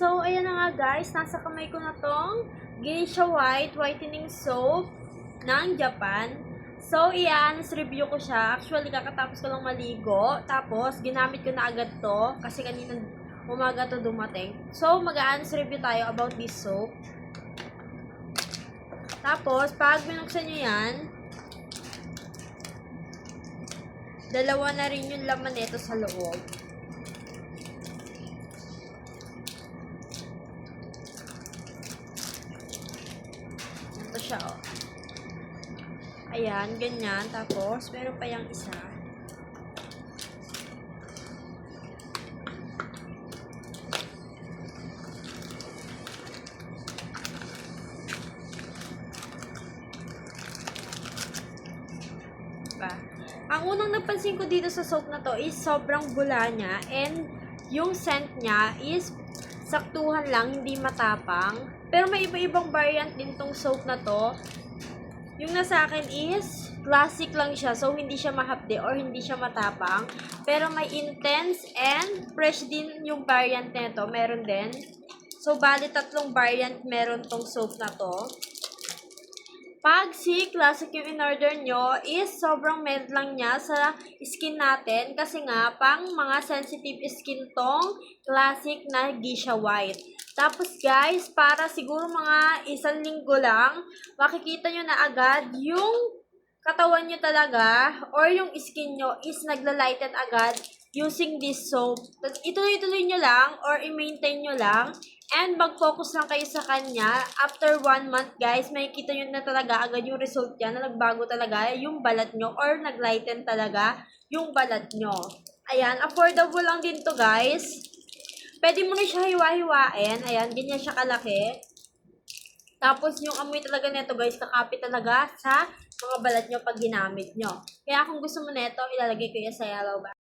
So, ayan na nga guys, nasa kamay ko na tong Geisha White Whitening Soap ng Japan. So, i-honest review ko siya. Actually, kakatapos ko lang maligo. Tapos, ginamit ko na agad to kasi kanina umaga to dumating. So, mag-honest review tayo about this soap. Tapos, pag binuksan nyo yan, dalawa na rin yung laman nito sa loob. Ito siya, oh. Ayan, ganyan. Tapos, meron pa yung isa. Diba? Ang unang napansin ko dito sa soap na to is sobrang bula niya and yung scent niya is saktuhan lang, hindi matapang. Pero may iba-ibang variant din tong soap na to. Yung nasa akin is classic lang siya. So, hindi siya mahapde or hindi siya matapang. Pero may intense and fresh din yung variant nito. Meron din. So, bali tatlong variant meron tong soap na to. Pag si classic yung in-order nyo, is sobrang mild lang niya sa skin natin. Kasi nga, pang mga sensitive skin tong classic na Geisha White. Tapos guys, para siguro mga isang linggo lang, makikita nyo na agad yung katawan nyo talaga or yung skin nyo is nagla-lighten agad using this soap. Ituloy-tuloy nyo lang or i-maintain nyo lang and mag-focus lang kayo sa kanya. After 1 month guys, makikita nyo na talaga agad yung result yan na nagbago talaga yung balat nyo or nag-lighten talaga yung balat nyo. Ayan, affordable lang din to guys. Pwede mo na siya hiwa-hiwain. Ayan, ganyan siya kalaki. Tapos, yung amoy talaga nito guys, kakapit talaga sa mga balat nyo pag ginamit nyo. Kaya kung gusto mo nito, ilalagay ko yan sa yellow bag.